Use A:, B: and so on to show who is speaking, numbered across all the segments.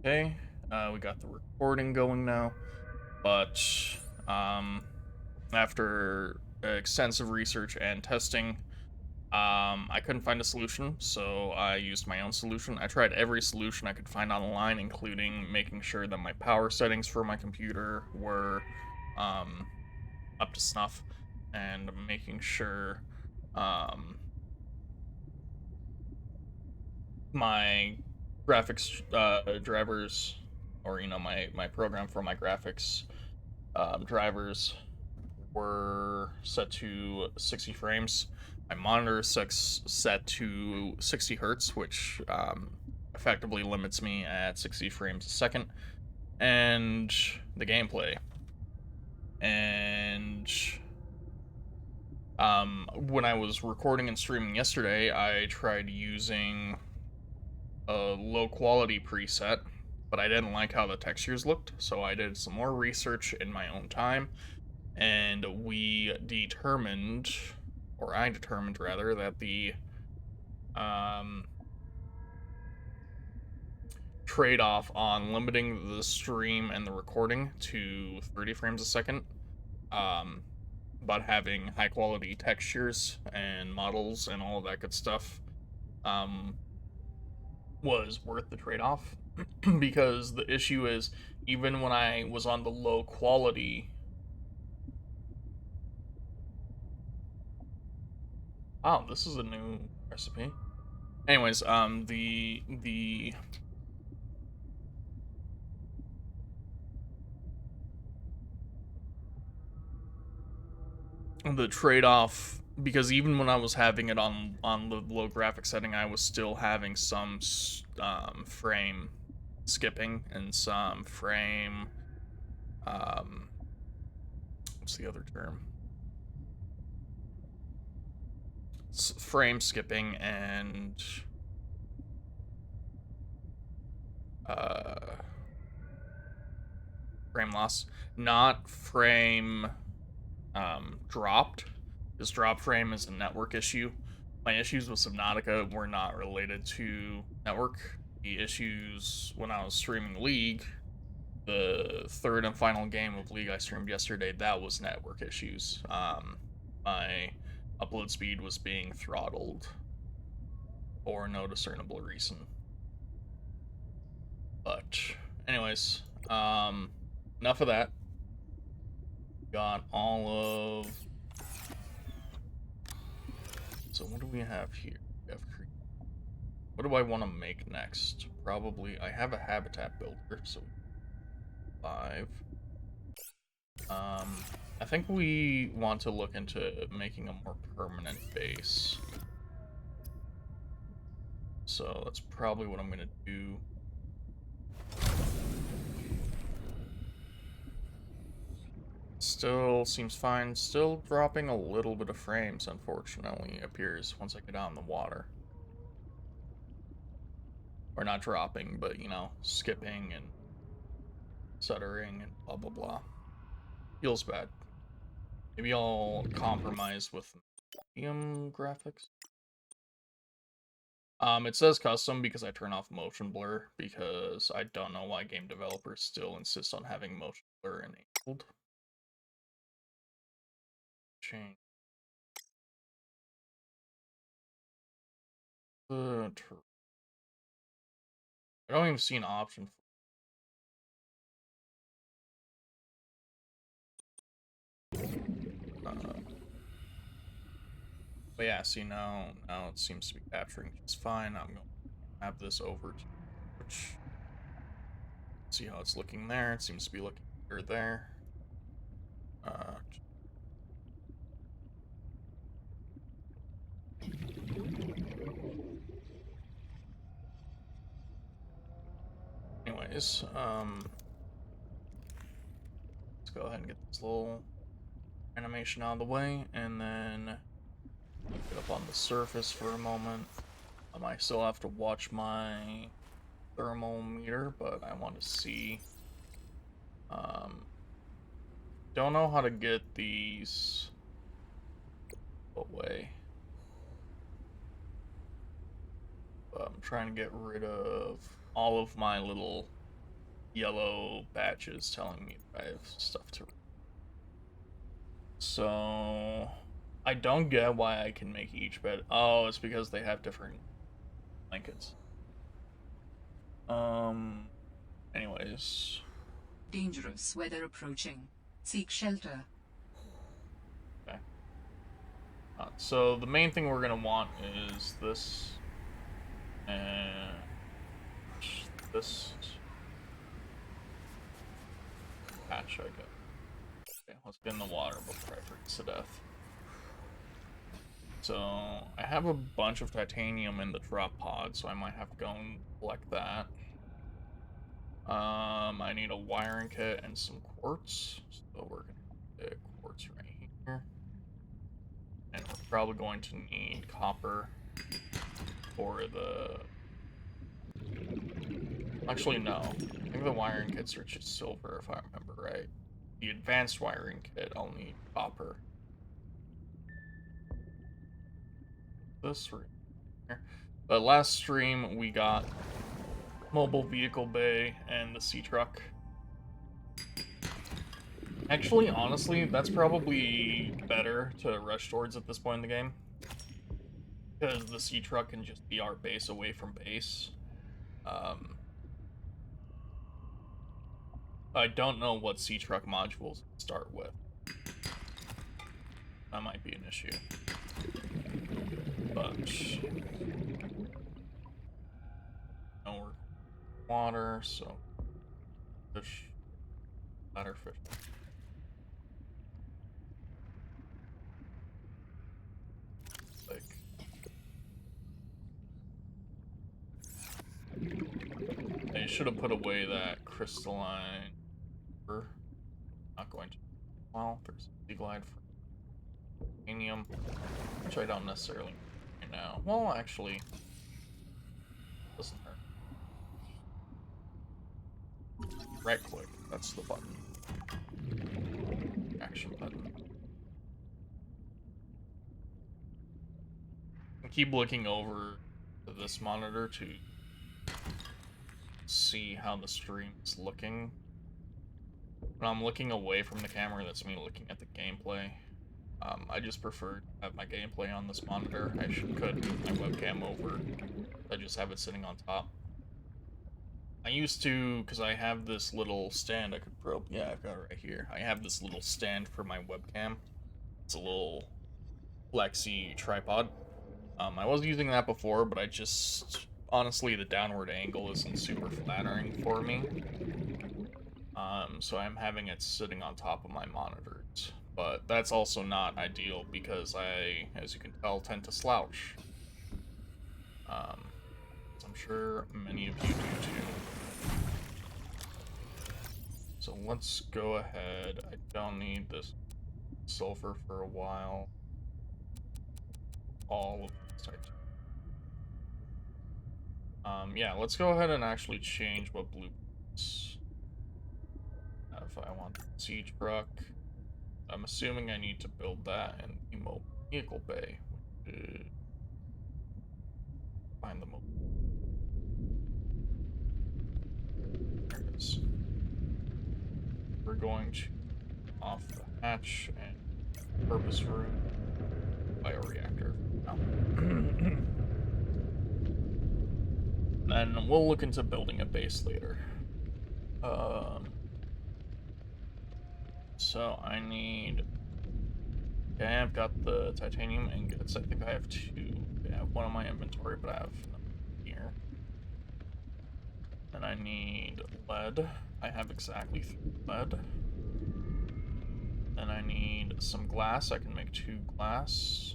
A: Okay, we got the recording going now, but um, after extensive research and testing, I couldn't find a solution, so I used my own solution. I tried every solution I could find online, including making sure that my power settings for my computer were um, up to snuff, and making sure um, my graphics drivers, or my program for my graphics drivers were set to 60 frames. My monitor is set to 60 hertz, which effectively limits me at 60 frames a second. And the gameplay. And when I was recording and streaming yesterday, I tried using a low quality preset, but I didn't like how the textures looked, so I did some more research in my own time, and we determined, or I determined rather, that the um, trade off on limiting the stream and the recording to 30 frames a second, um, but having high quality textures and models and all of that good stuff, um, was worth the trade off. Because the issue is, even when I was on the low quality. Oh, this is a new recipe. Anyways, the trade off, because even when I was having it on the low graphic setting, I was still having some frame skipping and some frame um what's the other term? Frame skipping and uh frame loss, not frame dropped. This drop frame is a network issue. My issues with Subnautica were not related to network. The issues when I was streaming League, the third and final game of League I streamed yesterday, that was network issues. My upload speed was being throttled for no discernible reason. But, anyways, enough of that. Got all of. So, what do we have here? We have what do I want to make next? Probably, I have a habitat builder, so 5. I think we want to look into making a more permanent base. So that's probably what I'm gonna do. Still seems fine. Still dropping a little bit of frames, unfortunately, appears once I get out in the water. Or not dropping, but, skipping and stuttering and blah blah blah. Feels bad. Maybe I'll compromise with medium graphics. It says custom because I turn off motion blur, because I don't know why game developers still insist on having motion blur enabled. Change. I don't even see an option. But yeah, see, now it seems to be capturing just fine. I'm going to have this over to Twitch. See how it's looking there. It seems to be looking better there. Uh, anyways, let's go ahead and get this little animation out of the way, and then get up on the surface for a moment. I still have to watch my thermal meter, but I want to see. Don't know how to get these away. But I'm trying to get rid of all of my little yellow badges telling me that I have stuff to read. So I don't get why I can make each bed. Oh, it's because they have different blankets. Anyways.
B: Dangerous weather approaching. Seek shelter.
A: Okay. So the main thing we're gonna want is this and this patch, I guess. Okay, let's get in the water before I freeze to death. So I have a bunch of titanium in the drop pod, so I might have to go and collect that. I need a wiring kit and some quartz, so we're gonna get quartz right here. And we're probably going to need copper for the... Actually, no. I think the wiring kits are just silver, if I remember right. The advanced wiring kit, I'll need copper. This right here. But last stream, we got mobile vehicle bay and the sea truck. Actually, honestly, that's probably better to rush towards at this point in the game. Because the sea truck can just be our base away from base. I don't know what sea truck modules start with. That might be an issue. But no, we're water, so fish, ladder fish. Like, they should have put away that crystalline. Not going to. Well, there's a glide for titanium, which I don't necessarily need right now. Well, actually, doesn't hurt. Right click, that's the button. Action button. I keep looking over to this monitor to see how the stream is looking. When I'm looking away from the camera, that's me looking at the gameplay. I just prefer to have my gameplay on this monitor. I could move my webcam over. I just have it sitting on top. I used to, because I have this little stand I could probe. Yeah, I've got it right here. I have this little stand for my webcam. It's a little flexi tripod. I was using that before, but I just... Honestly, the downward angle isn't super flattering for me. So I'm having it sitting on top of my monitors. But that's also not ideal because I, as you can tell, tend to slouch. I'm sure many of you do too. So let's go ahead. I don't need this sulfur for a while. All of this type. Yeah, let's go ahead and actually change what blue is. If I want the siege truck, I'm assuming I need to build that in the mobile vehicle bay. Find the mobile. There it is. We're going to off the hatch and purpose room bioreactor. No. Then we'll look into building a base later. So I need... Okay, I've got the titanium ingots. I think I have two. I have one in my inventory, but I have here. Then I need lead. I have exactly 3 lead. Then I need some glass. I can make 2 glass.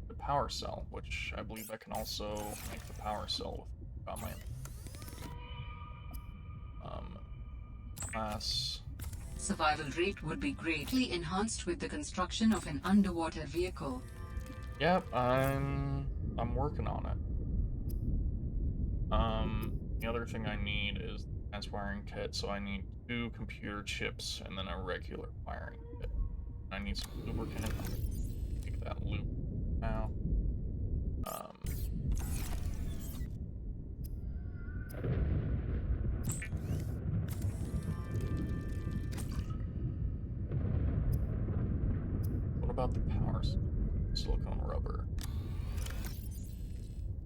A: The power cell, which I believe I can also make the power cell with my glass.
B: Survival rate would be greatly enhanced with the construction of an underwater vehicle.
A: Yep, I'm working on it. The other thing I need is the advanced wiring kit, so I need 2 computer chips and then a regular wiring kit. I need some lubricant. Take that loop now. about the powers? Silicone rubber.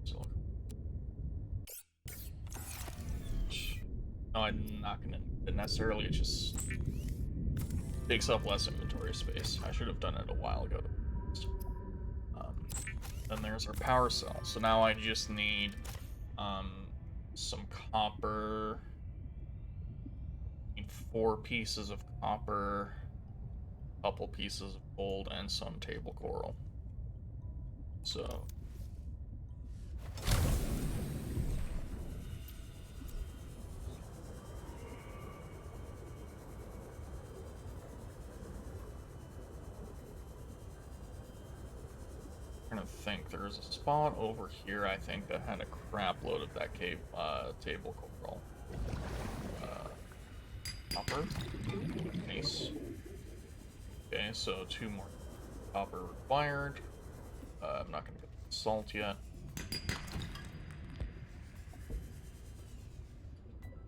A: Silicone. No, I'm not gonna need it necessarily. It just takes up less inventory space. I should have done it a while ago. Um, then there's our power cell. So now I just need some copper. Need 4 pieces of copper, a couple pieces of gold, and some table coral. So I'm trying to think. There's a spot over here, I think, that had a crap load of that table coral. Copper. Nice. Okay, so 2 more copper required. I'm not gonna get the salt yet.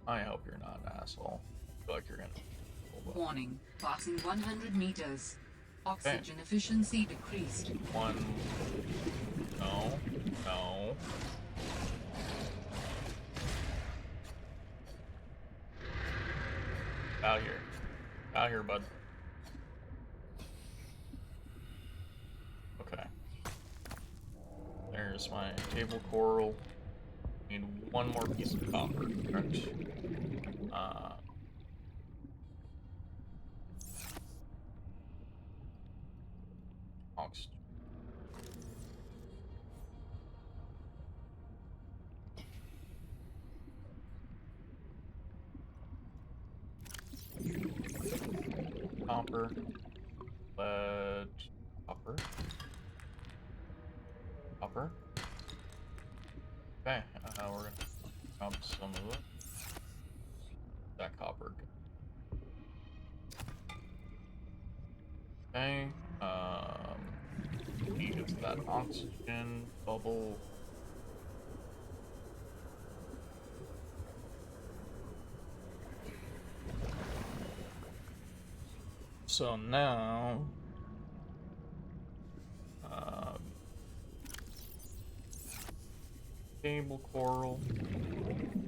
A: I hope you're not an asshole. I feel like you're gonna.
B: Warning. Passing 100 meters. Oxygen efficiency decreased.
A: 1. No. No. Out here. Out here, bud. Okay. There's my table coral. Need 1 more piece of copper, correct? Oxygen. Copper. Lead. Copper. Copper. Okay, we're gonna dump some of it. That copper. Okay, use that oxygen bubble. So now, table coral,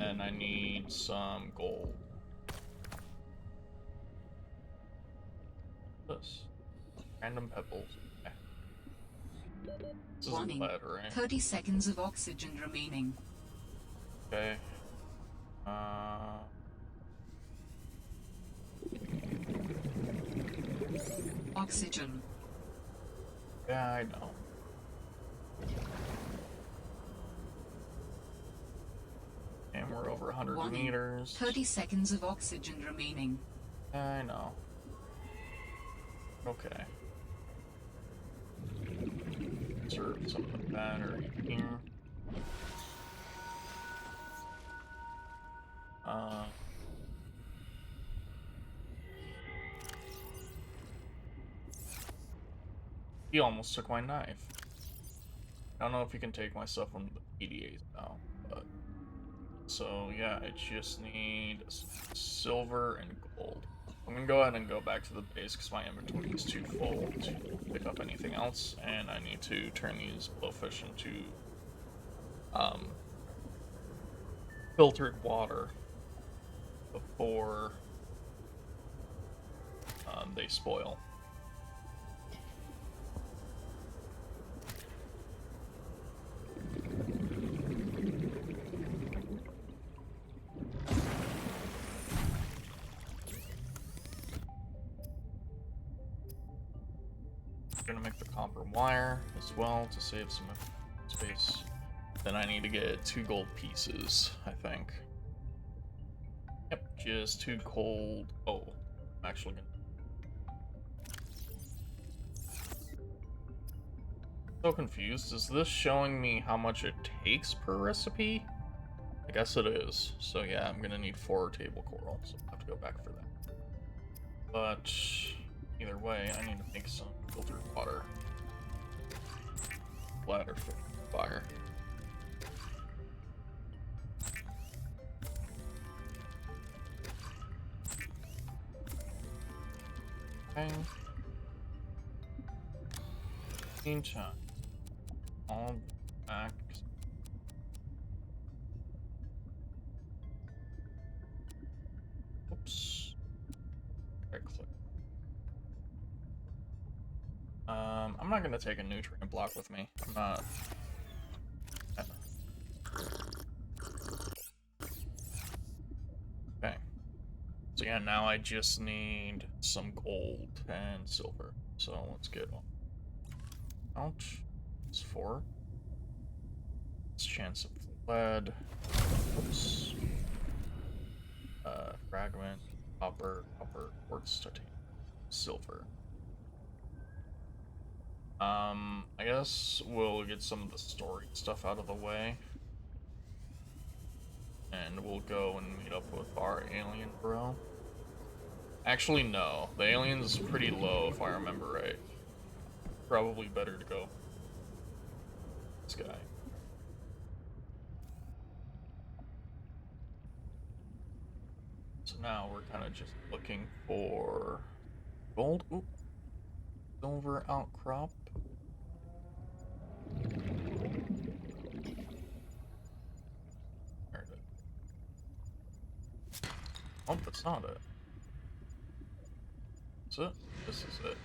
A: and I need some gold. This random pebbles. Okay. This is
B: Warning.
A: lead, right?
B: 30 seconds of oxygen remaining.
A: Okay.
B: Oxygen.
A: Yeah, I know. And we're over 100
B: Warning.
A: meters.
B: 30 seconds of oxygen remaining.
A: Yeah, I know. Okay. Insert some of the battery here. He almost took my knife. I don't know if he can take my stuff from the PDAs now, but... So, yeah, I just need silver and gold. I'm gonna go ahead and go back to the base because my inventory is too full to pick up anything else, and I need to turn these blowfish into filtered water before they spoil. I'm gonna make the copper wire as well to save some space. Then I need to get 2 gold pieces, I think. Yep, just 2 gold. Oh, I'm actually gonna. So confused. Is this showing me how much it takes per recipe? I guess it is. So yeah, I'm gonna need 4 table coral, so I'll have to go back for that. But either way, I need to make some filtered water. Ladder fire. Okay. Meantime, all back. Oops. Right click. I'm not gonna take a nutrient block with me. I'm not. Okay. So yeah, now I just need some gold and silver. So let's get out. It's 4. It's chance of lead. Oops. Fragment, copper, quartz, titanium, silver. I guess we'll get some of the story stuff out of the way. And we'll go and meet up with our alien bro. Actually, no. The alien's pretty low, if I remember right. Probably better to go. This guy. So now we're kind of just looking for gold. Oop. Silver outcrop. There it is. Oh, that's not it. That's it. This is it.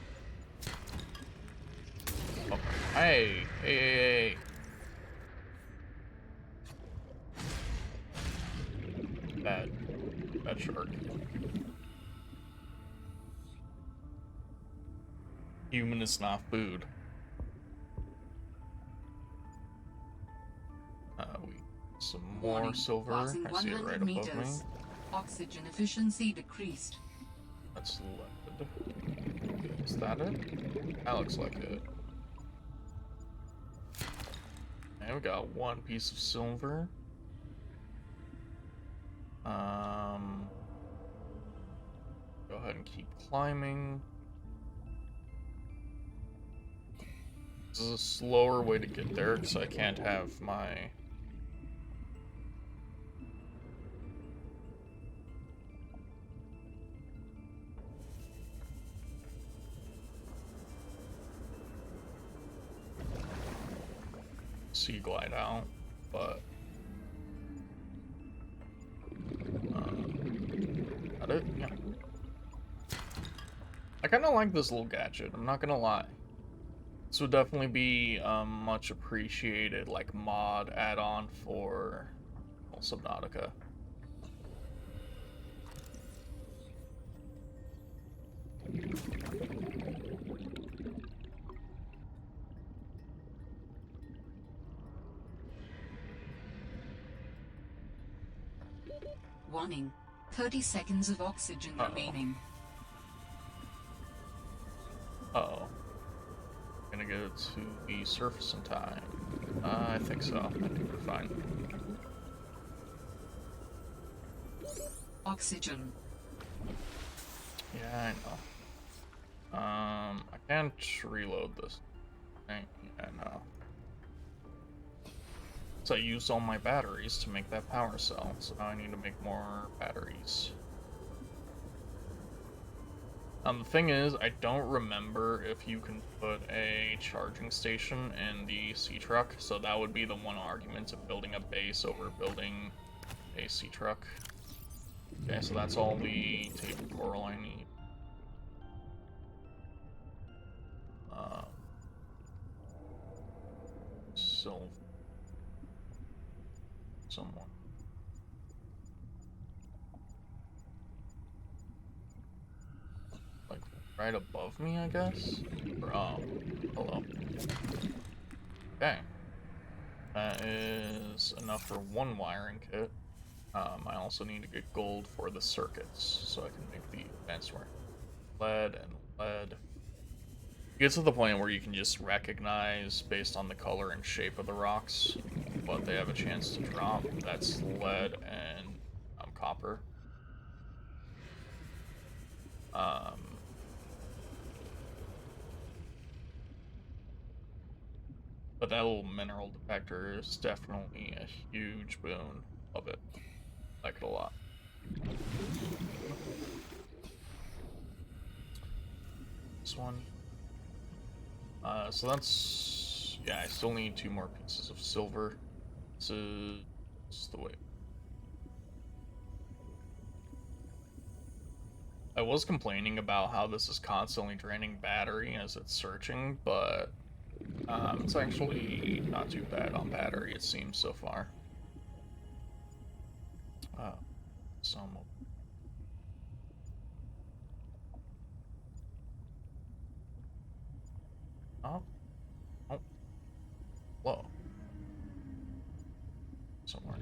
A: Oh, hey, hey. Bad shark. Human is not food. Some more
B: Warning.
A: silver.
B: Passing
A: I see it right
B: 100
A: above me.
B: meters. Oxygen efficiency decreased.
A: That's lead. Is that it? That looks like it. And we got 1 piece of silver. Go ahead and keep climbing. This is a slower way to get there because I can't have my... sea glide out, but... Got it? Yeah. I kind of like this little gadget, I'm not gonna lie. This would definitely be much appreciated, like, mod add-on for Subnautica.
B: Warning. 30 seconds of oxygen remaining.
A: Uh-oh. Gonna get it to the surface in time. I think so. I think we're fine.
B: Oxygen.
A: Yeah, I know. I can't reload this. Right? Yeah, no. So I used all my batteries to make that power cell, so now I need to make more batteries. The thing is, I don't remember if you can put a charging station in the sea truck, so that would be the one argument of building a base over building a sea truck. Okay, so that's all the tape and coral I need. Silver. Someone. Like, right above me, I guess? Or, oh, hello. Okay. That is enough for 1 wiring kit. I also need to get gold for the circuits, so I can make the advanced wiring. Lead and lead. You get to the point where you can just recognize, based on the color and shape of the rocks, what they have a chance to drop. That's lead and copper. But that little mineral detector is definitely a huge boon. Love it. Like it a lot. This one. So that's... Yeah, I still need 2 more pieces of silver. This is the way. I was complaining about how this is constantly draining battery as it's searching, but it's actually not too bad on battery, it seems, so far. Some... Oh. Oh. Whoa. Somewhere.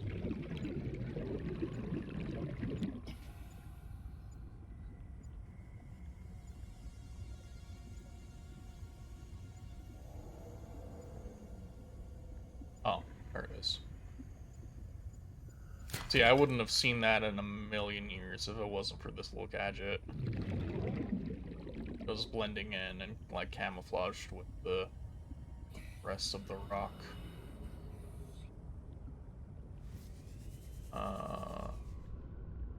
A: Oh, there it is. See, I wouldn't have seen that in a million years if it wasn't for this little gadget. It was blending in and, like, camouflaged with the rest of the rock.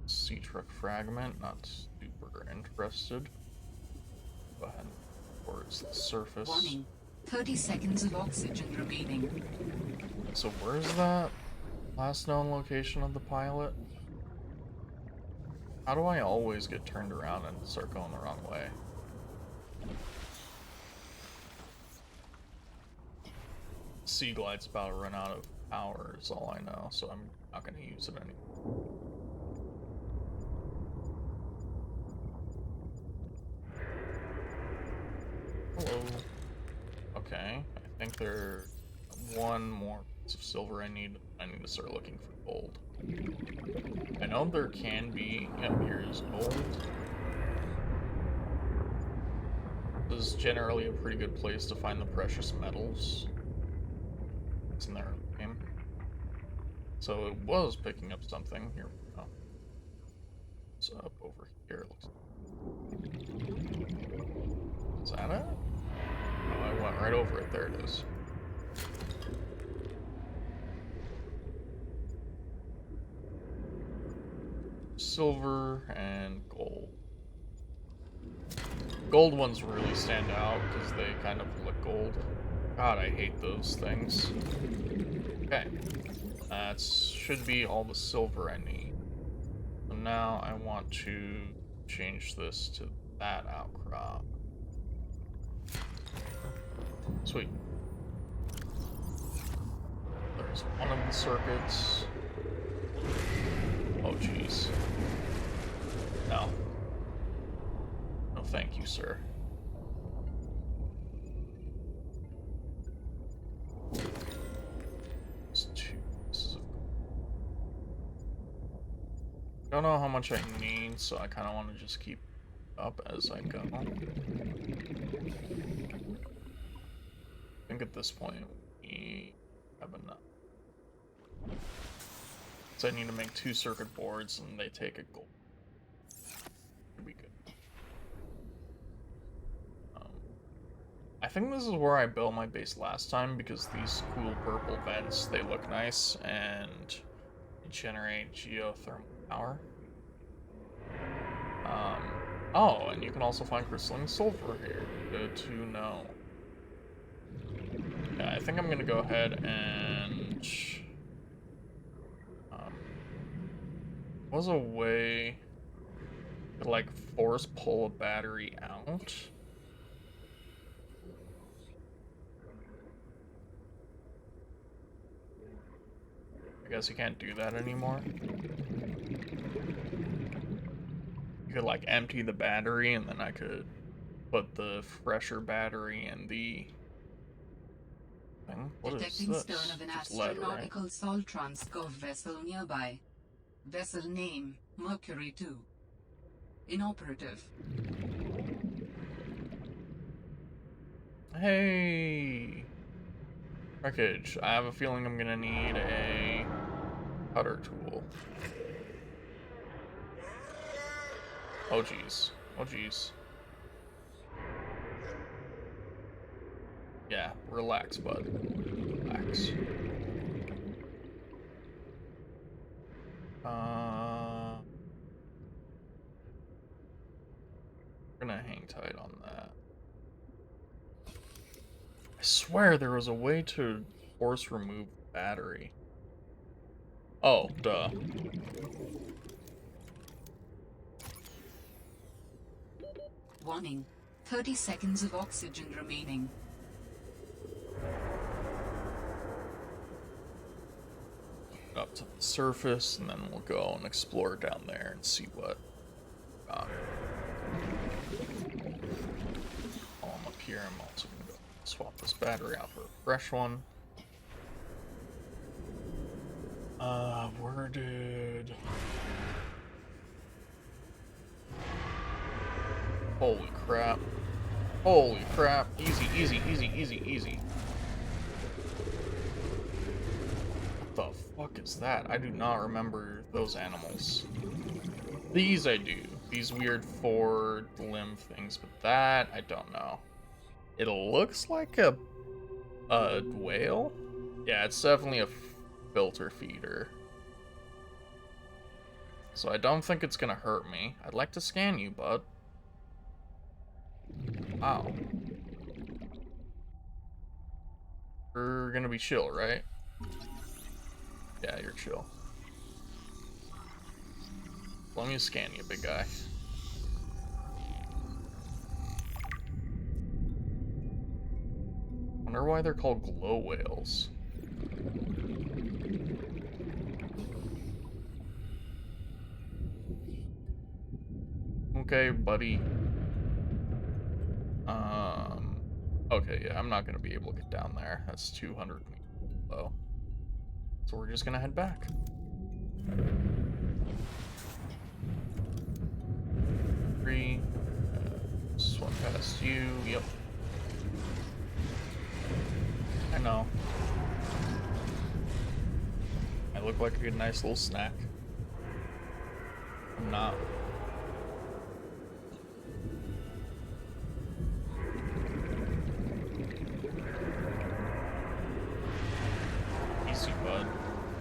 A: Sea truck fragment, not super interested. Go ahead towards the surface.
B: Warning. 30 seconds of oxygen remaining.
A: So where's that last known location of the pilot? How do I always get turned around and start going the wrong way? Sea Glide's about to run out of power is all I know, so I'm not going to use it anymore. Hello. Okay, I think there's 1 more piece of silver I need to start looking for gold. I know there can be... Yep, here's gold. This is generally a pretty good place to find the precious metals. It's in their game. So it was picking up something. Here we go. It's up over here. Is that it? Oh, I went right over it. There it is. Silver and gold. Gold ones really stand out because they kind of look gold. God, I hate those things. Okay. That should be all the silver I need. So now I want to change this to that outcrop. Sweet. There's one of the circuits. Oh, jeez. No. No, thank you, sir. It's 2 pieces of gold. Don't know how much I need, so I kind of want to just keep up as I go. I think at this point we have enough. So I need to make 2 circuit boards, and they take a gold. Should be good. I think this is where I built my base last time, because these cool purple vents, they look nice, and they generate geothermal power. Oh, and you can also find crystalline sulfur here. Good to know. Yeah, I think I'm gonna go ahead and... was a way to, like, force pull a battery out? I guess you can't do that anymore. You could, like, empty the battery, and then I could put the fresher battery in the thing. What is
B: Detecting
A: this?
B: stern of an
A: Just lead, right?
B: astronautical salt transcove vessel nearby. Vessel name, Mercury 2. Inoperative.
A: Hey! Wreckage. I have a feeling I'm gonna need a cutter tool. Oh jeez. Oh jeez. Yeah, relax, bud. Relax. We're gonna hang tight on that. swear there was a way to force remove battery. Oh, duh.
B: Warning. 30 seconds of oxygen remaining.
A: Up to the surface, and then we'll go and explore down there and see what. While I'm up here, I'm also gonna go swap this battery out for a fresh one. Where did? Holy crap! Holy crap! Easy, easy, easy, easy, easy. What the fuck is that? I do not remember those animals. These I do. These weird four-limb things, but that I don't know. It looks like a whale. Yeah, it's definitely a filter feeder. So I don't think it's gonna hurt me. I'd like to scan you, bud. Wow. You're gonna be chill, right? Yeah, you're chill. Let me scan you, big guy. Wonder why they're called glow whales. Okay, buddy. Okay, yeah, I'm not gonna be able to get down there. That's 200 meters below. So we're just gonna head back. Three. Swim past you. Yep. I know. I look like a nice little snack. I'm not. Easy, bud.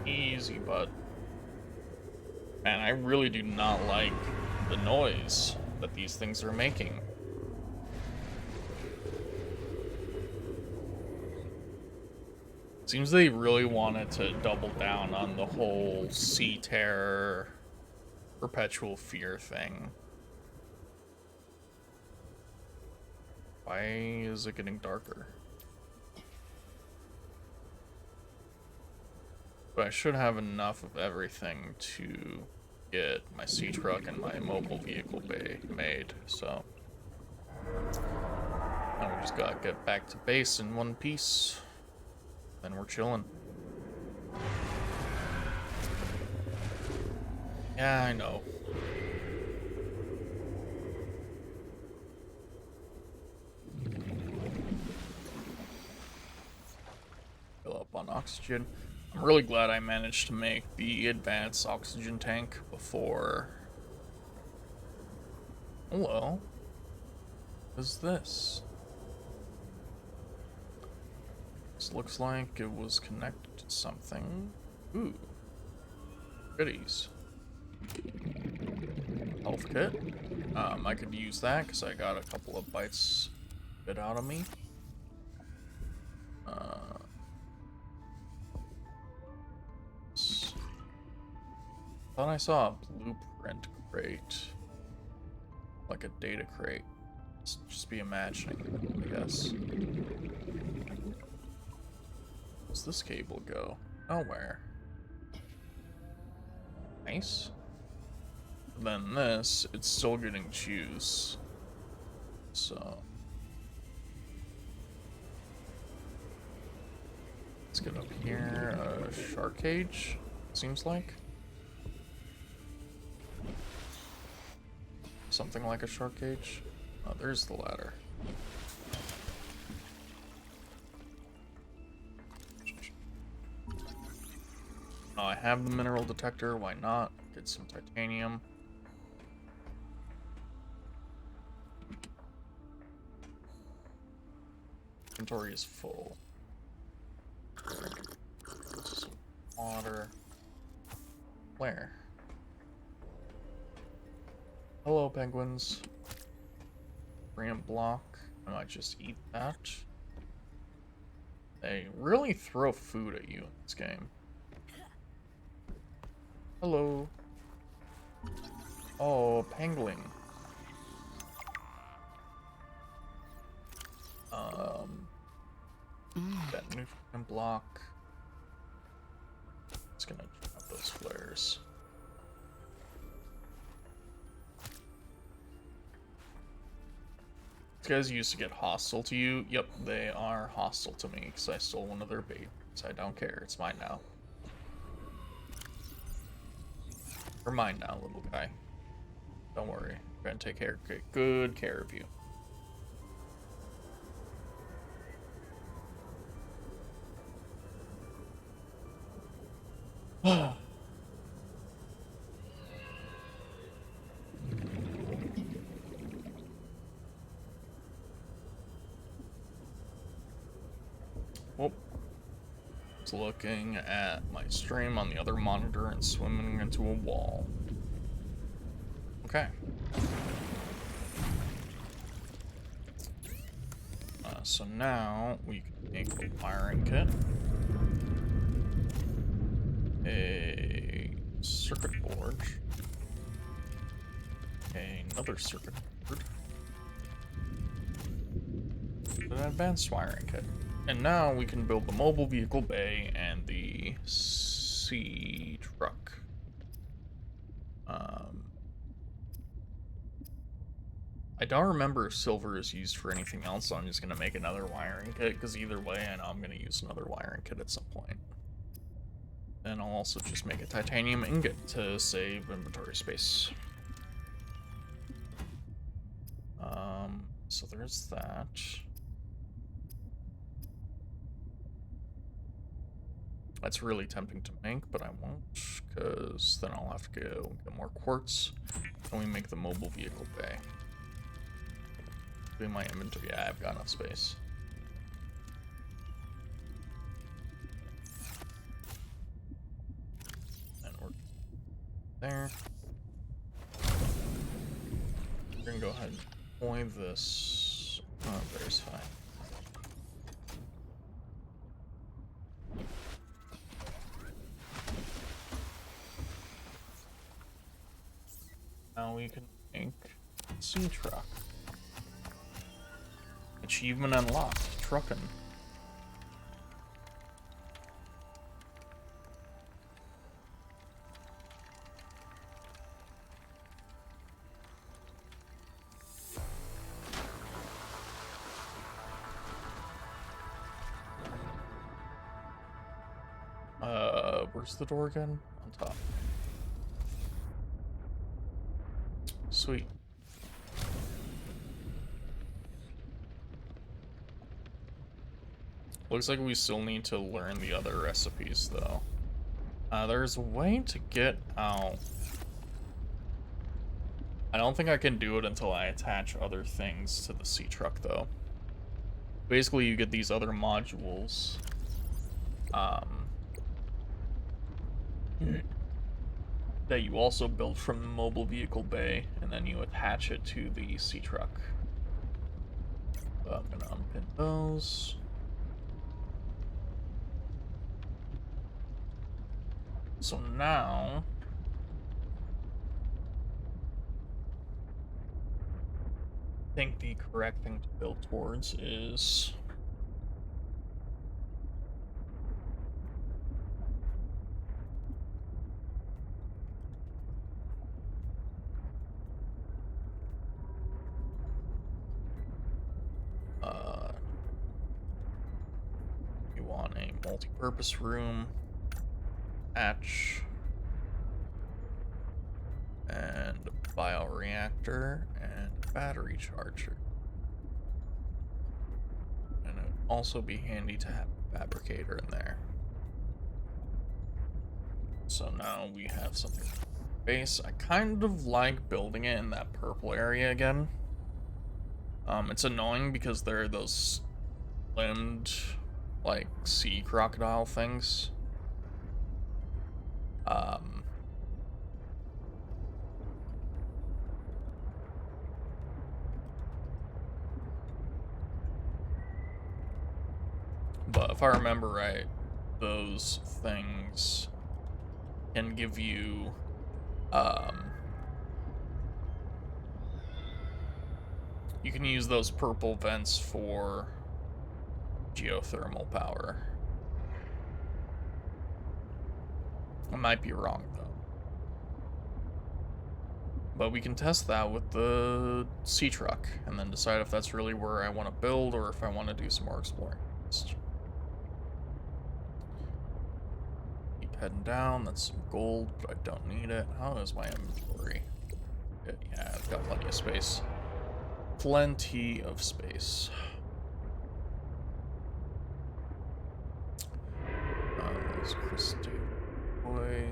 A: Easy, bud. Man, I really do not like the noise that these things are making. Seems they really wanted to double down on the whole sea terror, perpetual fear thing. Why is it getting darker? But I should have enough of everything to get my sea truck and my mobile vehicle bay made, so now we just gotta get back to base in one piece. Then we're chilling. Yeah, I know. Fill up on oxygen. I'm really glad I managed to make the advanced oxygen tank before. Hello. What is this? This looks like it was connected to something. Ooh. Goodies. Health kit. I could use that because I got a couple of bites bit out of me. Thought I saw a blueprint crate. Like a data crate. Just be imagining, I guess. Where's this cable go? Nowhere. Nice. Then this, it's still getting juice. So let's get up here. Shark cage, seems like. Something like a shark cage. Oh, there's the ladder. Oh, I have the mineral detector, why not? Get some titanium. Inventory is full. Some water. Where? Hello, penguins. Bring block. I might just eat that. They really throw food at you in this game. Hello. Oh, pangolin. That nutrient block. It's gonna drop those flares. These guys used to get hostile to you. Yep, they are hostile to me because I stole one of their baits. I don't care. It's mine now. You're mine now, little guy. Don't worry. I'm gonna take good care of you. Whoop. It's looking at my stream on the other monitor and swimming into a wall. Okay. So now we can make a firing kit, a circuit board, another circuit board, an advanced wiring kit. And now we can build the mobile vehicle bay and the sea truck. I don't remember if silver is used for anything else, so I'm just going to make another wiring kit, because either way, I know I'm going to use another wiring kit at some point. And I'll also just make a titanium ingot to save inventory space. So there's that. That's really tempting to make, but I won't, because then I'll have to go get more quartz, and we make the mobile vehicle bay. In my inventory, yeah, I've got enough space. And we're there. We're gonna go ahead and deploy this. Oh, there's fine. Now we can make a sea truck. Achievement unlocked. Truckin'. Where's the door again? On top. Sweet. Looks like we still need to learn the other recipes, though. There's a way to get out. I don't think I can do it until I attach other things to the sea truck, though. Basically, you get these other modules. That you also build from the mobile vehicle bay, and then you attach it to the sea truck. So I'm gonna unpin those. So now, I think the correct thing to build towards is you want a multi-purpose room, hatch, and a bioreactor, and a battery charger. And it would also be handy to have a fabricator in there. So now we have something for base. I kind of like building it in that purple area again. It's annoying because there are those limbed, like, sea crocodile things. But if I remember right, those things can give you, you can use those purple vents for geothermal power. I might be wrong, though. But we can test that with the sea truck, and then decide if that's really where I want to build, or if I want to do some more exploring. Keep heading down, that's some gold, but I don't need it. How is my inventory? Yeah, I've got plenty of space. Plenty of space. Let's crystal boy.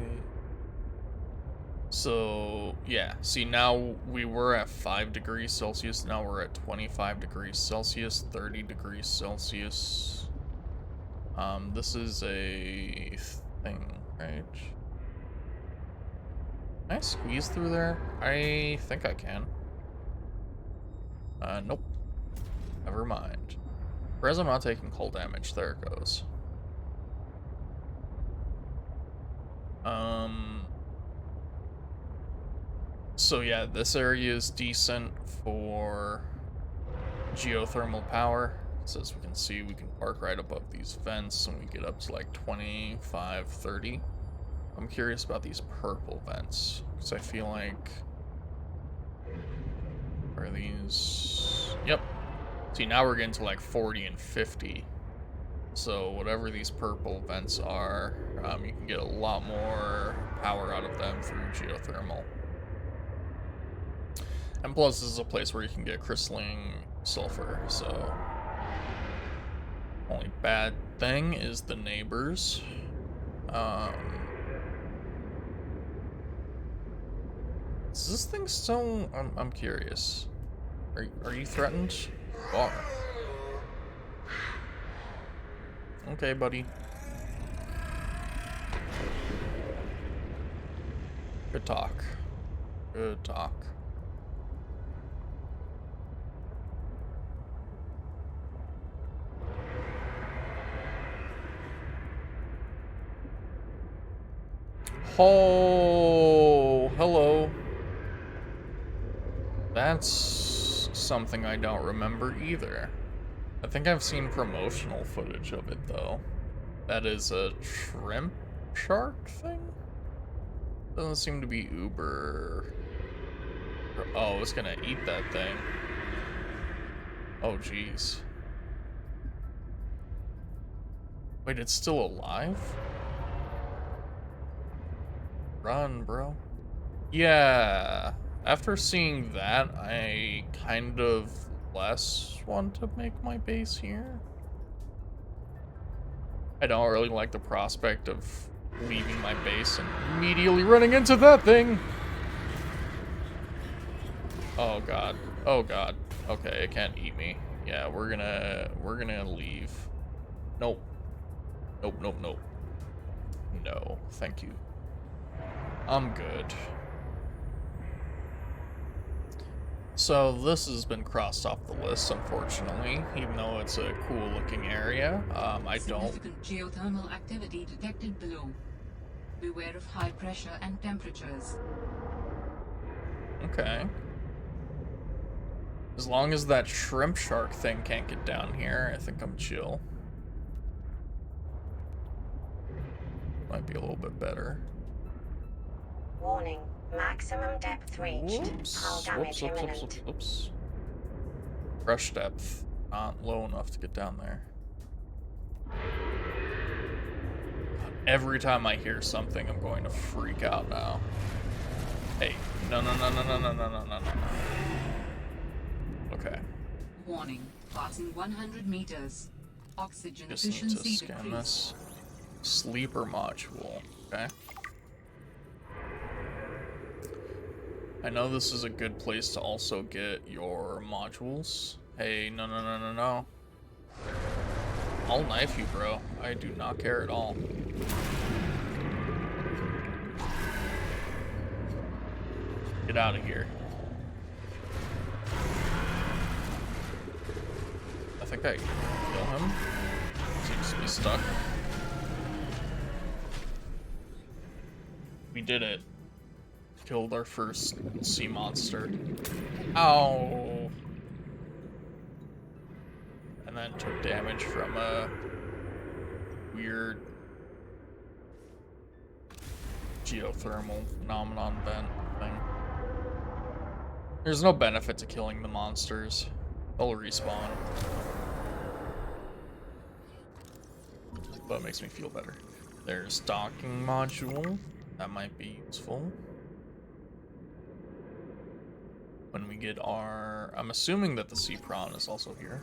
A: So, yeah, see, now we were at 5 degrees Celsius, now we're at 25 degrees Celsius, 30 degrees Celsius. This is a thing, right? Can I squeeze through there? I think I can. Nope. Never mind. Whereas I'm not taking cold damage, there it goes. So yeah, this area is decent for geothermal power. So as we can see, we can park right above these vents and we get up to like 25, 30. I'm curious about these purple vents, because I feel like... Are these... Yep. See, now we're getting to like 40 and 50. So whatever these purple vents are, you can get a lot more power out of them through geothermal. And plus, this is a place where you can get crystalline sulfur, so... Only bad thing is the neighbors. Is this thing still... I'm curious. Are you threatened? You are. Okay, buddy. Good talk. Good talk. Oh, hello. That's something I don't remember either. I think I've seen promotional footage of it, though. That is a shrimp shark thing? Doesn't seem to be uber... Oh, it's gonna eat that thing. Oh, jeez. Wait, it's still alive? Run, bro. Yeah. After seeing that, I kind of less want to make my base here. I don't really like the prospect of leaving my base and immediately running into that thing. Oh god. Oh god. Okay, it can't eat me. Yeah, we're gonna leave. Nope. Nope, nope, nope. No, thank you. I'm good. So this has been crossed off the list, unfortunately, even though it's a cool looking area. I don't...
B: Significant geothermal activity detected below. Beware of high pressure and temperatures.
A: Okay. As long as that shrimp shark thing can't get down here, I think I'm chill. Might be a little bit better.
C: Warning, maximum depth reached. Hull damage imminent.
A: Oops. Brush depth not low enough to get down there. Every time I hear something, I'm going to freak out now. Hey, no. Okay.
B: Warning, passing 100 meters. Oxygen
A: Just need to
B: efficiency
A: scan
B: decreased.
A: this. Sleeper module. Okay. I know this is a good place to also get your modules. Hey, no. I'll knife you, bro. I do not care at all. Get out of here. I think I can kill him. Seems to be stuck. We did it. Killed our first sea monster. Ow! And then took damage from a weird geothermal phenomenon vent thing. There's no benefit to killing the monsters. They'll respawn. But it makes me feel better. There's docking module. That might be useful. When we get our... I'm assuming that the sea prawn is also here.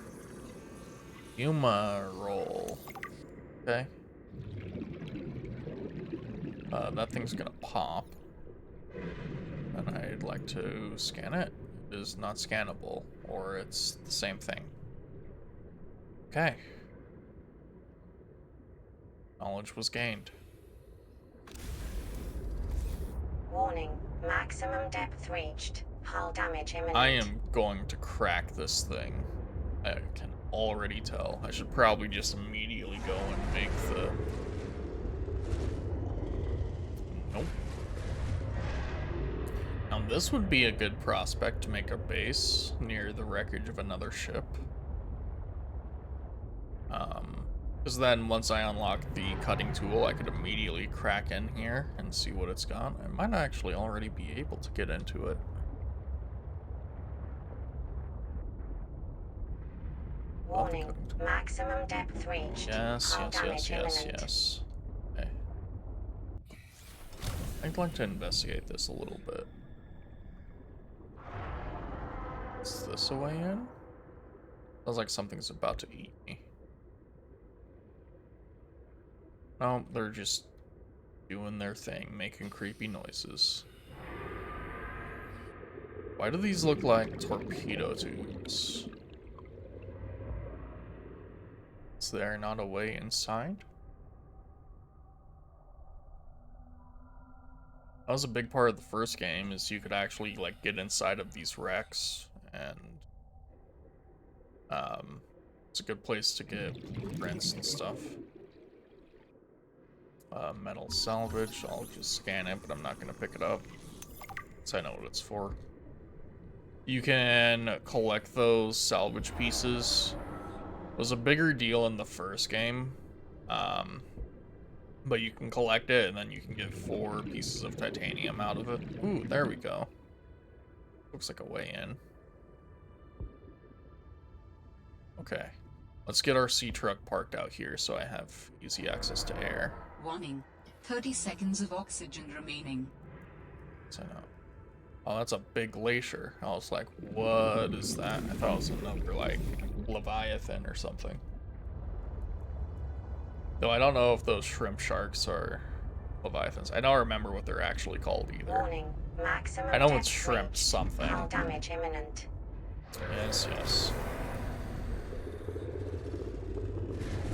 A: Yuma roll. Okay. That thing's gonna pop. And I'd like to scan it. It is not scannable, or it's the same thing. Okay. Knowledge was gained.
C: Warning, maximum depth reached. Hull damage imminent.
A: I am going to crack this thing. I can already tell. I should probably just immediately go and make the... Nope. Now this would be a good prospect to make a base near the wreckage of another ship. Because then once I unlock the cutting tool, I could immediately crack in here and see what it's got. I might actually already be able to get into it.
C: Warning, maximum depth reached.
A: Yes,
C: Hull damage imminent.
A: yes. Okay. I'd like to investigate this a little bit. Is this a way in? Sounds like something's about to eat me. No, they're just doing their thing, making creepy noises. Why do these look like torpedo tubes? Is there not a way inside? That was a big part of the first game, is you could actually like get inside of these wrecks, and it's a good place to get blueprints and stuff. Metal salvage, I'll just scan it, but I'm not gonna pick it up, so I know what it's for. You can collect those salvage pieces. It was a bigger deal in the first game, but you can collect it, and then you can get 4 pieces of titanium out of it. Ooh, there we go. Looks like a way in. Okay, let's get our sea truck parked out here so I have easy access to air.
B: Warning, 30 seconds of oxygen remaining.
A: So no. Oh, that's a big glacier. I was like, what is that? I thought it was another, like, Leviathan or something. Though I don't know if those shrimp sharks are Leviathans. I don't remember what they're actually called either.
C: Warning, maximum
A: I know
C: depth
A: it's shrimp
C: reached.
A: something.
C: Hull damage imminent.
A: Yes.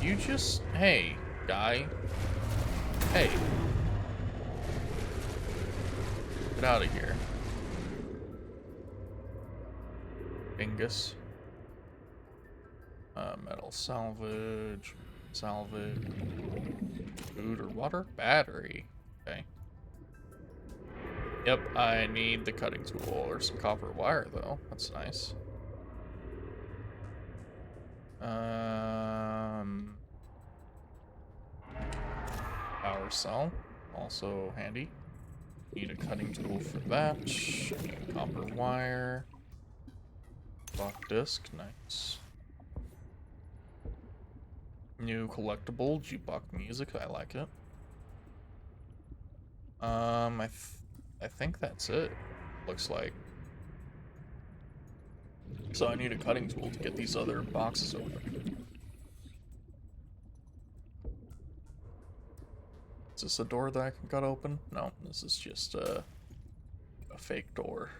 A: You just... Hey, guy. Hey. Get out of here. Bingus. Metal salvage. Food or water? Battery. Okay. Yep, I need the cutting tool or some copper wire though. That's nice. Power cell, also handy. Need a cutting tool for that. Copper wire. Lock disc, nice. New collectible, jukebox music, I like it. I think that's it. Looks like. So I need a cutting tool to get these other boxes open. Is this a door that I can cut open? No, this is just a fake door.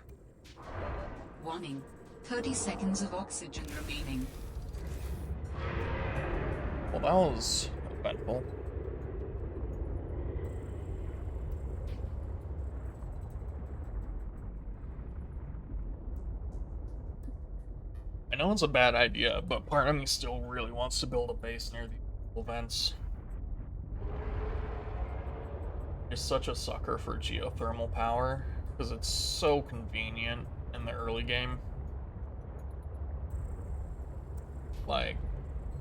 B: Warning, 30 seconds of oxygen remaining.
A: Well, that was eventful. I know it's a bad idea, but part of me still really wants to build a base near the vents. You're such a sucker for geothermal power because it's so convenient in the early game. Like,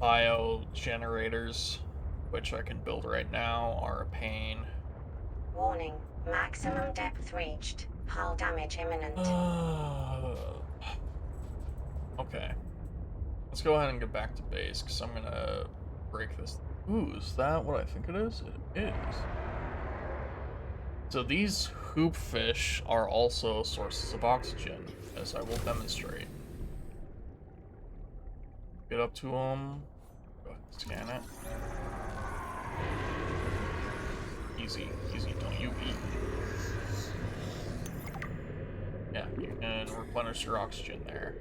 A: biogenerators, which I can build right now, are a pain.
C: Warning, maximum depth reached. Hull damage imminent.
A: Okay. Let's go ahead and get back to base, because I'm gonna break this. Ooh, is that what I think it is? It is. So these hoop fish are also sources of oxygen, as I will demonstrate. Get up to them. Go ahead and scan it. Easy, easy, don't you eat. Yeah, you can replenish your oxygen there.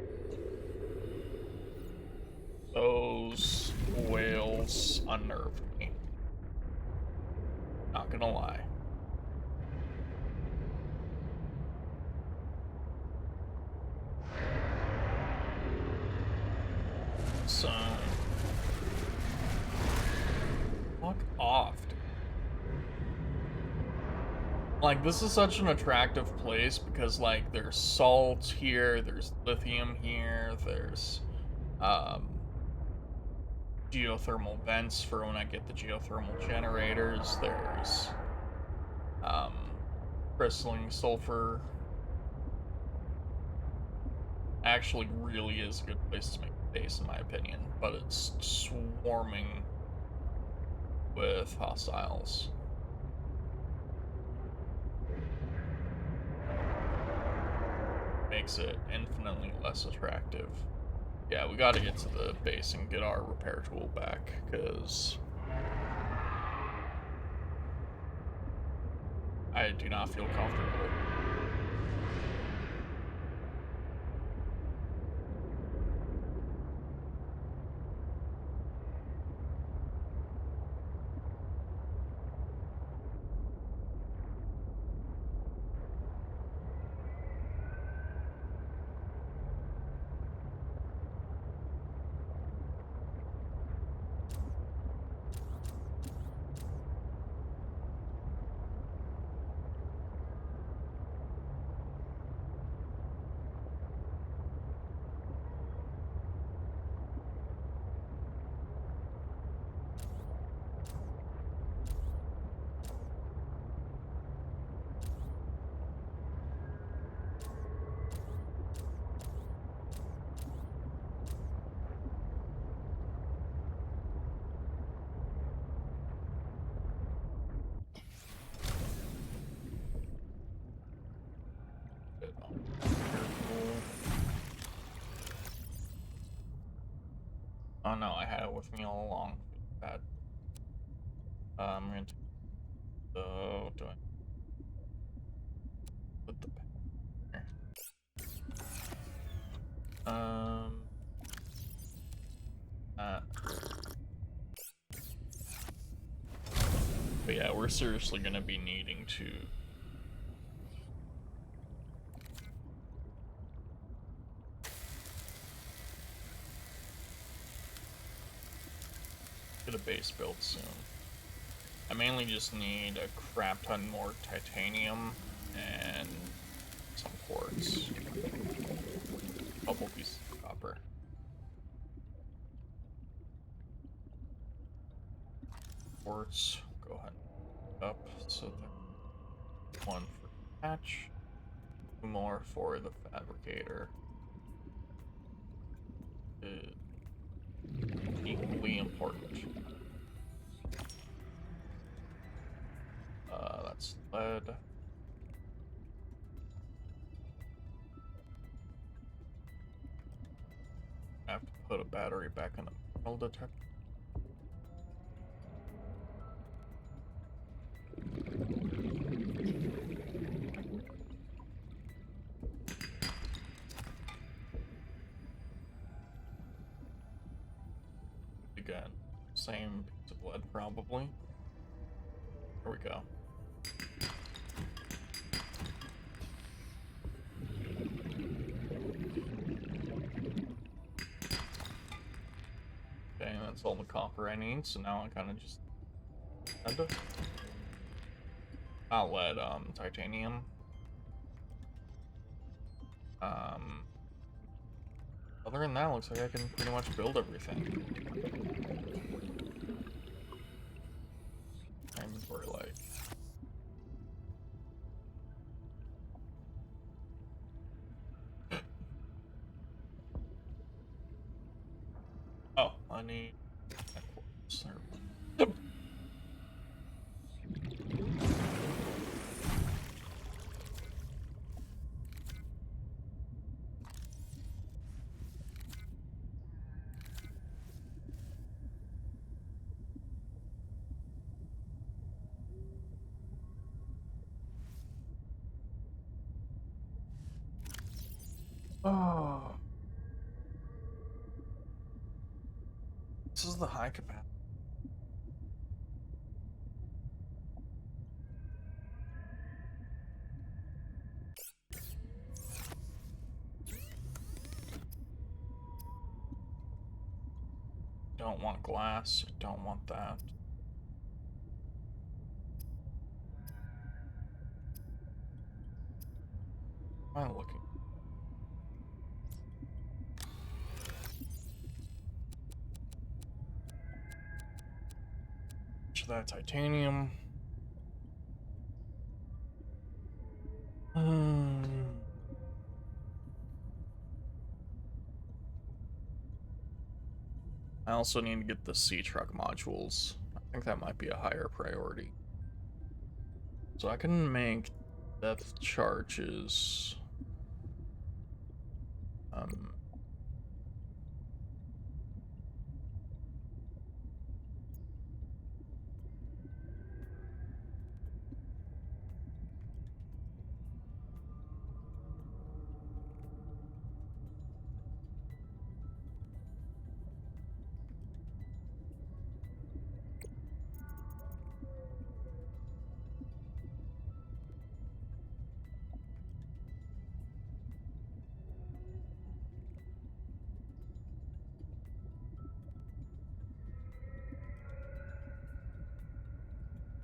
A: Those whales unnerved me. Not gonna lie. So, fuck off, dude. Like, this is such an attractive place because, like, there's salt here, there's lithium here, there's, geothermal vents for when I get the geothermal generators, there's, crystalline sulfur. Actually really is a good place to make a base, in my opinion, but it's swarming with hostiles. Makes it infinitely less attractive. Yeah, we gotta get to the base and get our repair tool back, because I do not feel comfortable. Oh no, I had it with me all along. Bad. I'm going to do it. Put the there. But yeah, we're seriously gonna be needing to get a base built soon. I mainly just need a crap ton more titanium and some quartz. A couple pieces of copper. Quartz, go ahead and up so that one for hatch, two more for the fabricator. Equally important. That's lead. I have to put a battery back in the metal detector. Again, same piece of lead probably. There we go. Okay, that's all the copper I need, so now I kind of just had to outlet titanium. Other than that, looks like I can pretty much build everything. Inventory light. Oh, I need quartz. Oh. This is the high capacity. Don't want glass. Don't want that. Am I looking? That titanium. I also need to get the sea truck modules. I think that might be a higher priority. So I can make depth charges.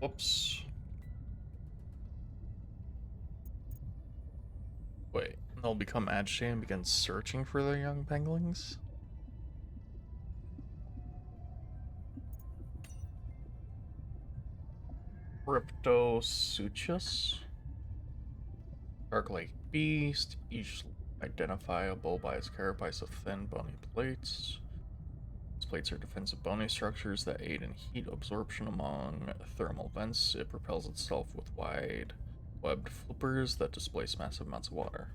A: Whoops. Wait, they'll become agitated and begin searching for their young penguins? Cryptosuchus? Dark Lake Beast, each identifiable by its carapace of thin, bony plates. These plates are defensive bony structures that aid in heat absorption among thermal vents. It propels itself with wide webbed flippers that displace massive amounts of water.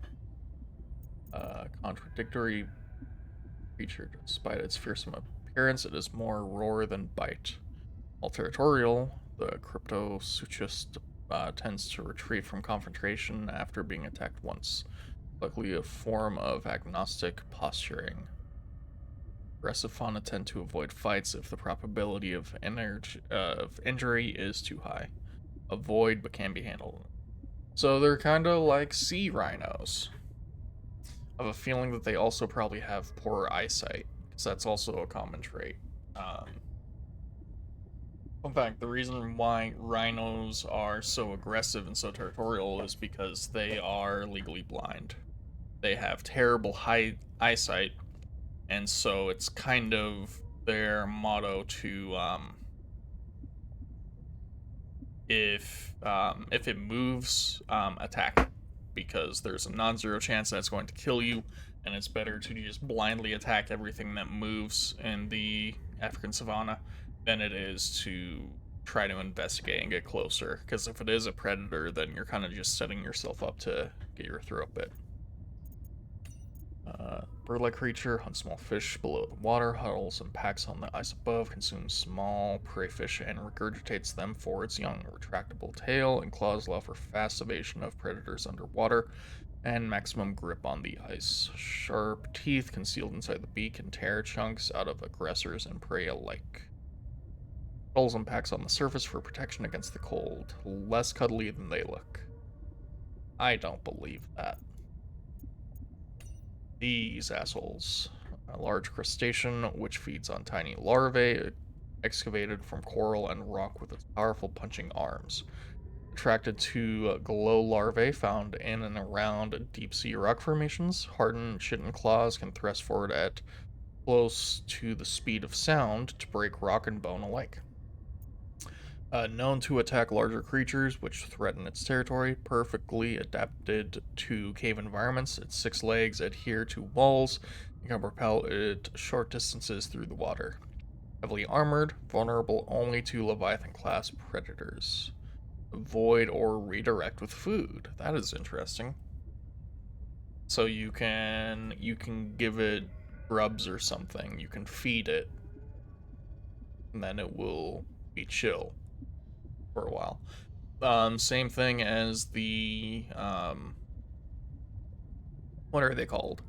A: Contradictory creature. Despite its fearsome appearance, it is more roar than bite. While territorial, the Cryptosuchus tends to retreat from confrontation after being attacked once, likely a form of agnostic posturing. Aggressive fauna tend to avoid fights if the probability of injury is too high. Avoid but can be handled. So they're kind of like sea rhinos. I have a feeling that they also probably have poor eyesight, because that's also a common trait. In fact, the reason why rhinos are so aggressive and so territorial is because they are legally blind. They have terrible high eyesight, and so it's kind of their motto to if it moves, attack, because there's a non-zero chance that it's going to kill you, and it's better to just blindly attack everything that moves in the African savanna than it is to try to investigate and get closer, because if it is a predator, then you're kind of just setting yourself up to get your throat bit. Bird-like creature, hunts small fish below the water, huddles and packs on the ice above, consumes small prey fish and regurgitates them for its young. Retractable tail and claws allow for fast evasion of predators underwater, and maximum grip on the ice. Sharp teeth concealed inside the beak can tear chunks out of aggressors and prey alike. Huddles and packs on the surface for protection against the cold. Less cuddly than they look. I don't believe that. These assholes. A large crustacean which feeds on tiny larvae excavated from coral and rock with its powerful punching arms. Attracted to glow larvae found in and around deep sea rock formations, hardened chitin claws can thrust forward at close to the speed of sound to break rock and bone alike. Known to attack larger creatures which threaten its territory, perfectly adapted to cave environments, its 6 legs adhere to walls and can propel it short distances through the water. Heavily armored, vulnerable only to Leviathan-class predators. Avoid or redirect with food. That is interesting. So you can give it grubs or something. You can feed it, and then it will be chill for a while. Same thing as the what are they called?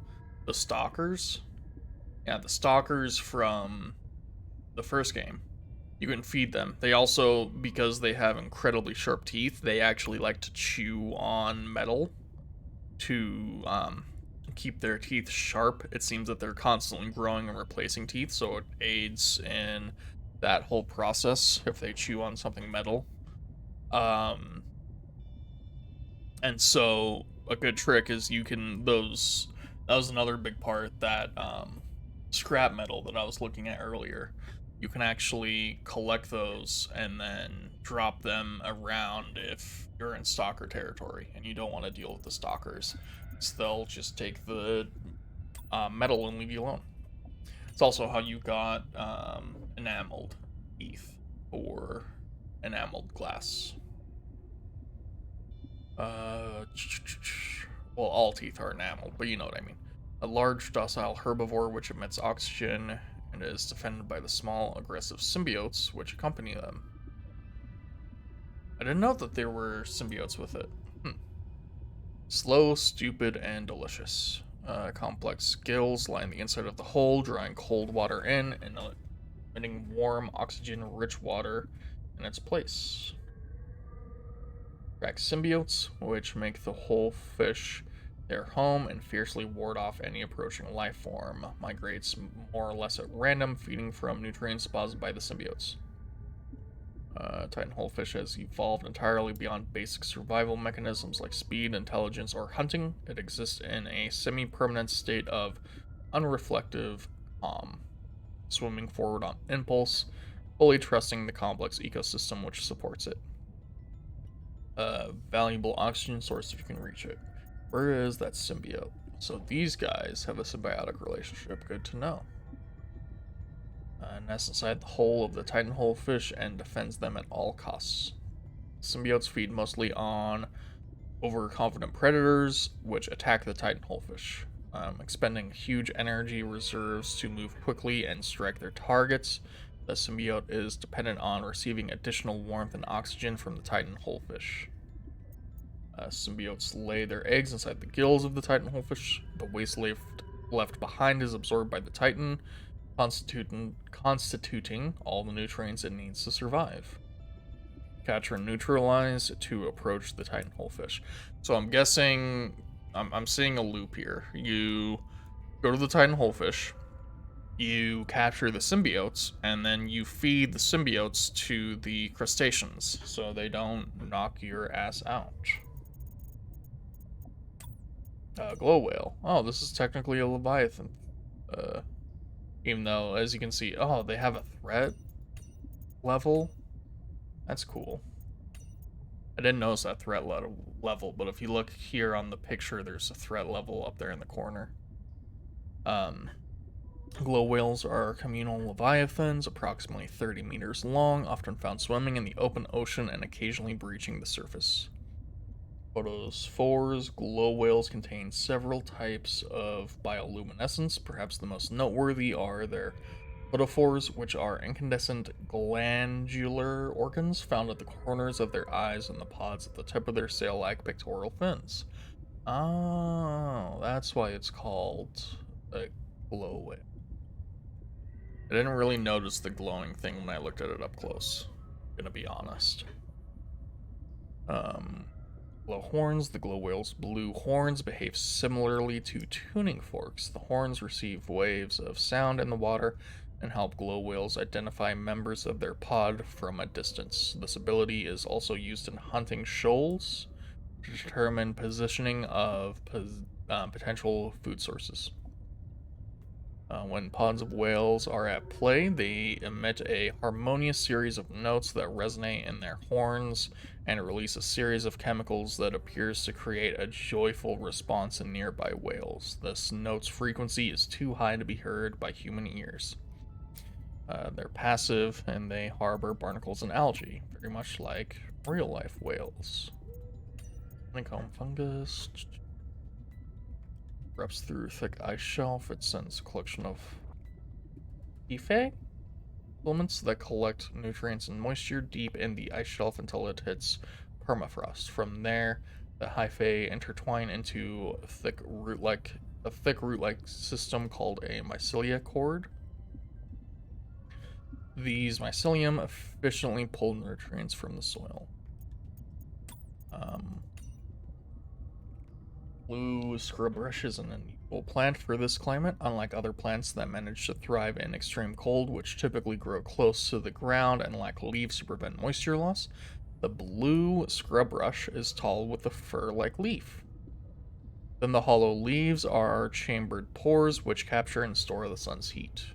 A: The stalkers? Yeah, the stalkers from the first game. You can feed them. They also, because they have incredibly sharp teeth, they actually like to chew on metal to keep their teeth sharp. It seems that they're constantly growing and replacing teeth, so it aids in that whole process if they chew on something metal. And so a good trick is you can those. That was another big part, that scrap metal that I was looking at earlier. You can actually collect those and then drop them around if you're in stalker territory and you don't want to deal with the stalkers. So they'll just take the metal and leave you alone. It's also how you got enameled teeth or enameled glass. Well, all teeth are enameled, but you know what I mean. A large, docile herbivore which emits oxygen and is defended by the small, aggressive symbiotes which accompany them. I didn't know that there were symbiotes with it. Slow, stupid, and delicious. Complex gills line the inside of the hole, drawing cold water in and emitting warm, oxygen-rich water in its place. Track symbiotes, which make the whole fish their home and fiercely ward off any approaching life form. Migrates more or less at random, feeding from nutrients deposited by the symbiotes. Titan Holefish has evolved entirely beyond basic survival mechanisms like speed, intelligence, or hunting. It exists in a semi-permanent state of unreflective calm, swimming forward on impulse, fully trusting the complex ecosystem which supports it. Valuable oxygen source if you can reach it. Where is that symbiote? So these guys have a symbiotic relationship. Good to know. Nests inside the hull of the Titan Holefish and defends them at all costs. Symbiotes feed mostly on overconfident predators, which attack the Titan Holefish, expending huge energy reserves to move quickly and strike their targets. The symbiote is dependent on receiving additional warmth and oxygen from the Titan Holefish. Symbiotes lay their eggs inside the gills of the Titan Holefish. The waste left behind is absorbed by the Titan, constituting all the nutrients it needs to survive. Capture and neutralize to approach the Titan Holefish. So I'm guessing, I'm seeing a loop here. You go to the Titan Holefish, you capture the symbiotes, and then you feed the symbiotes to the crustaceans so they don't knock your ass out. Glow whale. Oh, this is technically a Leviathan. Even though, as you can see, oh, they have a threat level. That's cool. I didn't notice that threat level, but if you look here on the picture, there's a threat level up there in the corner. Glow whales are communal leviathans, approximately 30 meters long, often found swimming in the open ocean and occasionally breaching the surface. Photophores, glow whales contain several types of bioluminescence. Perhaps the most noteworthy are their photophores, which are incandescent glandular organs found at the corners of their eyes and the pods at the tip of their sail-like pectoral fins. Oh, that's why it's called a glow whale. I didn't really notice the glowing thing when I looked at it up close, I'm gonna be honest. Glow horns. The glow whale's blue horns behave similarly to tuning forks. The horns receive waves of sound in the water and help glow whales identify members of their pod from a distance. This ability is also used in hunting shoals to determine positioning of potential food sources. When pods of whales are at play, they emit a harmonious series of notes that resonate in their horns and release a series of chemicals that appears to create a joyful response in nearby whales. This note's frequency is too high to be heard by human ears. They're passive and they harbor barnacles and algae, very much like real life whales. Honeycomb fungus. Reps through thick ice shelf. It sends a collection of hyphae elements that collect nutrients and moisture deep in the ice shelf until it hits permafrost. From there, the hyphae intertwine into a thick root-like system called a mycelia cord. These mycelium efficiently pull nutrients from the soil. Blue scrubrush is an unusual plant for this climate, unlike other plants that manage to thrive in extreme cold, which typically grow close to the ground and lack leaves to prevent moisture loss. The blue scrubrush is tall with a fur-like leaf. Then the hollow leaves are chambered pores which capture and store the sun's heat.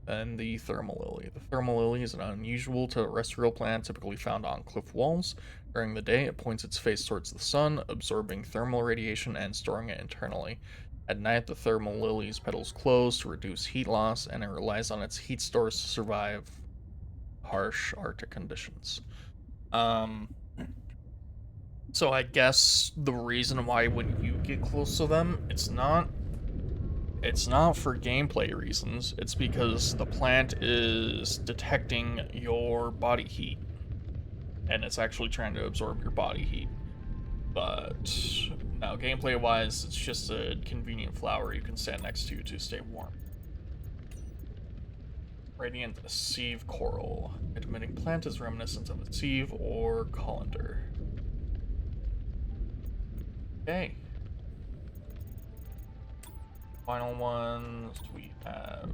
A: And the thermal lily. The thermal lily is an unusual terrestrial plant typically found on cliff walls. During the day, it points its face towards the sun, absorbing thermal radiation and storing it internally. At night, the thermal lily's petals close to reduce heat loss, and it relies on its heat stores to survive harsh Arctic conditions. So I guess the reason why when you get close to them, it's not for gameplay reasons. It's because the plant is detecting your body heat. And it's actually trying to absorb your body heat. But now, gameplay-wise, it's just a convenient flower you can stand next to stay warm. Radiant sieve coral. Emitting plant is reminiscent of a sieve or colander. Okay. Final ones, we have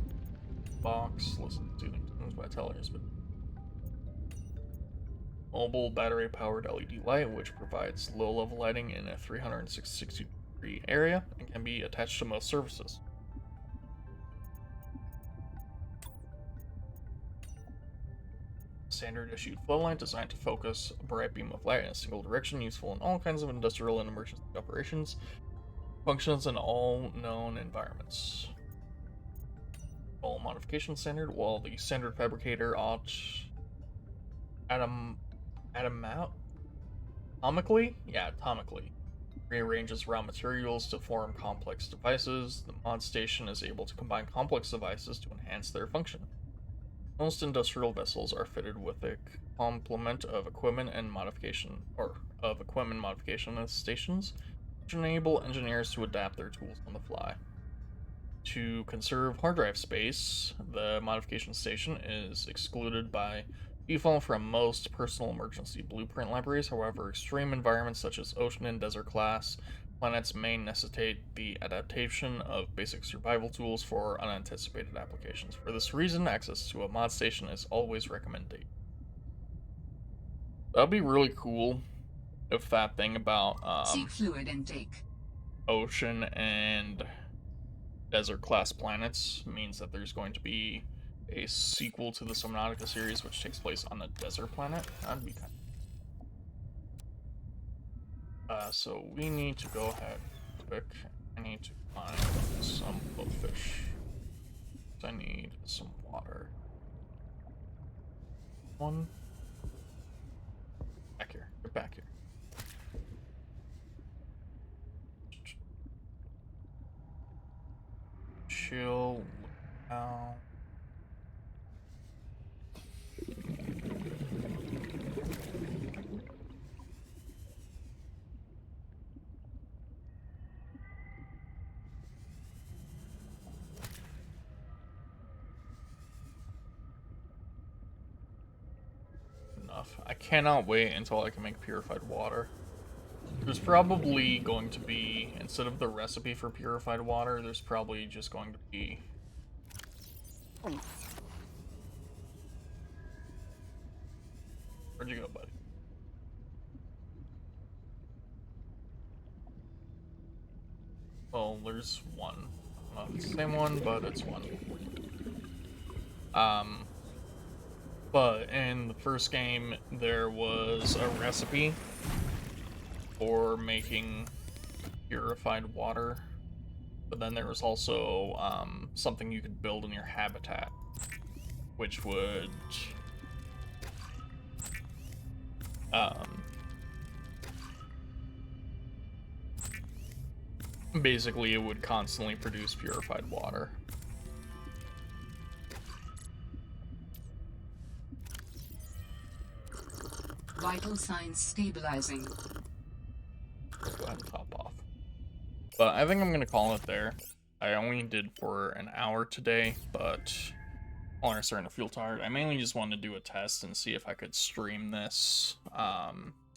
A: box, listen to things by tellers, but mobile battery powered LED light, which provides low level lighting in a 360-degree area and can be attached to most surfaces. Standard issued floodlight designed to focus a bright beam of light in a single direction, useful in all kinds of industrial and emergency operations. Functions in all known environments. All modification standard. While the standard fabricator atomically rearranges raw materials to form complex devices, the mod station is able to combine complex devices to enhance their function. Most industrial vessels are fitted with a complement of equipment modification stations, which enable engineers to adapt their tools on the fly. To conserve hard drive space, the modification station is excluded by default from most personal emergency blueprint libraries. However, extreme environments such as ocean and desert class planets may necessitate the adaptation of basic survival tools for unanticipated applications. For this reason, access to a mod station is always recommended. That'd be really cool if that thing about
B: Seek fluid intake.
A: Ocean and desert class planets means that there's going to be a sequel to the Subnautica series which takes place on a desert planet. That'd be kind of... so we need to go ahead quick. I need to find some blowfish. I need some water. One. Back here. Get back here. Chill. Out. enough. I cannot wait until I can make purified water. There's probably going to be, instead of the recipe for purified water, there's probably just going to be... Where'd you go, buddy? Well, there's one. Not the same one, but it's one. But in the first game, there was a recipe for making purified water. But then there was also something you could build in your habitat, which would basically it would constantly produce purified water.
B: Vital signs stabilizing.
A: Go ahead and top off. But I think I'm gonna call it there. I only did for an hour today, but I'm starting to feel tired. I mainly just wanted to do a test and see if I could stream this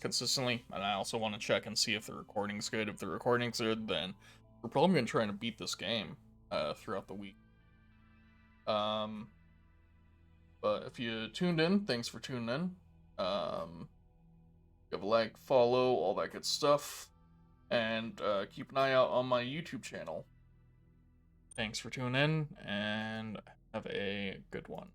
A: consistently, and I also want to check and see if the recording's good. If the recording's good, then we're probably gonna try to beat this game throughout the week. But if you tuned in, thanks for tuning in. Give a like, follow, all that good stuff, and keep an eye out on my YouTube channel. Thanks for tuning in, and have a good one.